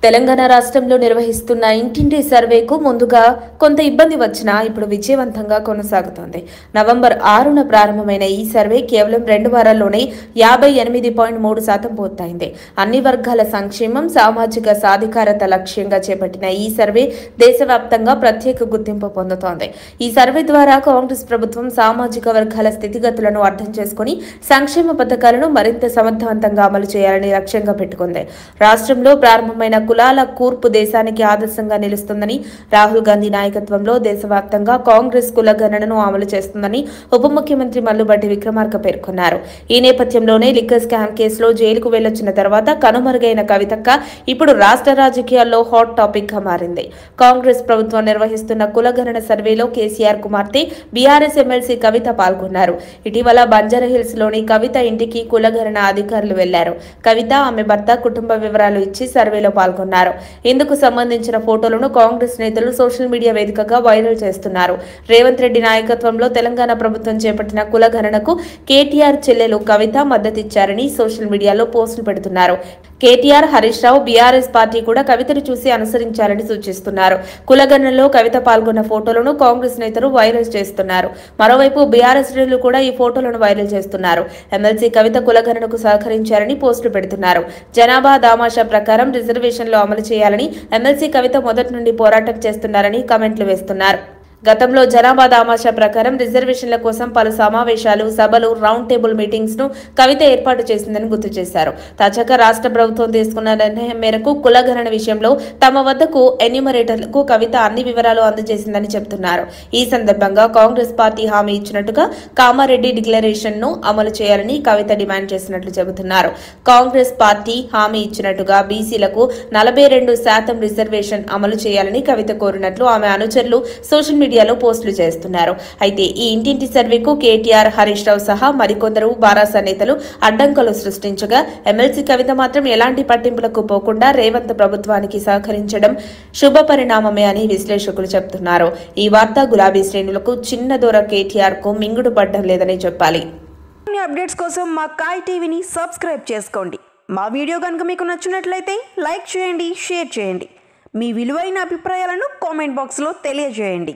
తెలంగాణ రాష్ట్రంలో నిర్వహిస్తున్న ఇంటింటి సర్వేకు ముందుగా కొంత ఇబ్బంది వచ్చినా ఇప్పుడు విజయవంతంగా కొనసాగుతోంది. నవంబర్ 6న ప్రారంభమైన ఈ సర్వే కేవలం 2 వారాల్లోనే 58.3% పూర్తయింది. అన్ని వర్గాల సంక్షేమం, సామాజిక సాధికారత లక్ష్యంగా చేపట్టిన ఈ సర్వే దేశవ్యాప్తంగా ప్రత్యేక గుర్తింపు పొందుతోంది. ఈ సర్వే ద్వారా కాంగ్రెస్ ప్రభుత్వం సామాజిక వర్గాల స్థితిగతులను అర్థం చేసుకుని సంక్షేమ పథకాలను మరింత సమర్థవంతంగా అమలు చేయాలని లక్ష్యంగా పెట్టుకుంది. రాష్ట్రంలో ప్రారంభమైన కులాల కూర్పు దేశానికి ఆదర్శంగా నిలుస్తుందని, రాహుల్ గాంధీ నాయకత్వంలో దేశవ్యాప్తంగా కాంగ్రెస్ కులగణనను అమలు చేస్తుందని ఉప ముఖ్యమంత్రి మల్లుబట్టి విక్రమార్క పేర్కొన్నారు. ఈ నేపథ్యంలోనే లిక్కర్ స్కామ్ కేసులో జైలుకు వెళ్లొచ్చిన తర్వాత కనుమరుగైన కవితక్క ఇప్పుడు రాష్ట్ర రాజకీయాల్లో హాట్ టాపిక్ గా మారింది. కాంగ్రెస్ ప్రభుత్వం నిర్వహిస్తున్న కులగణన సర్వేలో కేసీఆర్ కుమార్తె బీఆర్ఎస్ ఎమ్మెల్సీ కవిత పాల్గొన్నారు. ఇటీవల బంజారాహిల్స్ లోని కవిత ఇంటికి కులగణన అధికారులు వెళ్లారు. కవిత, ఆమె భర్త కుటుంబ వివరాలు ఇచ్చి సర్వేలో పాల్గొన్నారు. ఇందుకు సంబంధించిన ఫోటోలను కాంగ్రెస్ నేతలు సోషల్ మీడియా వేదికగా వైరల్ చేస్తున్నారు. రేవంత్ రెడ్డి నాయకత్వంలో తెలంగాణ ప్రభుత్వం చేపట్టిన కులగణనకు కేటీఆర్ చెల్లెలు కవిత మద్దతిచ్చారని సోషల్ మీడియాలో పోస్టులు పెడుతున్నారు. కేటీఆర్, హరీష్ రావు, బీఆర్ఎస్ పార్టీ కూడా కవితను చూసి అనుసరించాలని సూచిస్తున్నారు. కులగణనలో కవిత పాల్గొన్న ఫోటోలను కాంగ్రెస్ నేతలు వైరల్ చేస్తున్నారు. మరోవైపు బీఆర్ఎస్ శ్రేణులు కూడా ఈ ఫోటోలను వైరల్ చేస్తున్నారు. ఎమ్మెల్సీ కవిత కులగణనకు సహకరించారని పోస్టులు పెడుతున్నారు. జనాభా దామాషా ప్రకారం రిజర్వేషన్లు అమలు చేయాలని ఎమ్మెల్సీ కవిత మొదటి నుండి పోరాటం చేస్తున్నారని కామెంట్లు వేస్తున్నారు. గతంలో జనాభా దామాషా ప్రకారం రిజర్వేషన్ల కోసం పలు సమావేశాలు, సభలు, రౌండ్ టేబుల్ మీటింగ్స్ ను కవిత ఏర్పాటు చేసిందని గుర్తు చేశారు. తాజాగా రాష్ట్ర ప్రభుత్వం తీసుకున్న నిర్ణయం మేరకు కులగణన విషయంలో తమ వద్దకు ఎన్యూమరేటర్లకు కవిత అన్ని వివరాలు అందజేసిందని చెబుతున్నారు. ఈ సందర్భంగా కాంగ్రెస్ పార్టీ హామీ ఇచ్చినట్టుగా కామారెడ్డి డిక్లరేషన్ ను అమలు చేయాలని కవిత డిమాండ్ చేసినట్లు చెబుతున్నారు. కాంగ్రెస్ పార్టీ హామీ ఇచ్చినట్టుగా బీసీలకు 42% రిజర్వేషన్ అమలు చేయాలని కవిత కోరినట్లు ఆమె అనుచరులు సోషల్ మీడియాలో పోస్టులు చేస్తున్నారు. అయితే ఈ ఇంటింటి సర్వేకు కేటీఆర్, హరీష్ రావు సహా మరికొందరు బారాస నేతలు అడ్డంకులు సృష్టించగా ఎమ్మెల్సీ కవిత మాత్రం ఎలాంటి పట్టింపులకు పోకుండా రేవంత్ ప్రభుత్వానికి సహకరించడం శుభ పరిణామమే అని విశ్లేషకులు చెబుతున్నారు. ఈ వార్త గులాబీ శ్రేణులకు చిన్న దొర కేటీఆర్ కు మింగుడు పడ్డం లేదని చెప్పాలి. అప్డేట్స్ కోసం మా కాయ్ టీవీని సబ్స్క్రైబ్ చేసుకోండి. మా వీడియో కనుక మీకు నచ్చినట్లయితే లైక్ చేయండి, షేర్ చేయండి. మీ విలువైన అభిప్రాయాలను కామెంట్ బాక్స్లో తెలియజేయండి.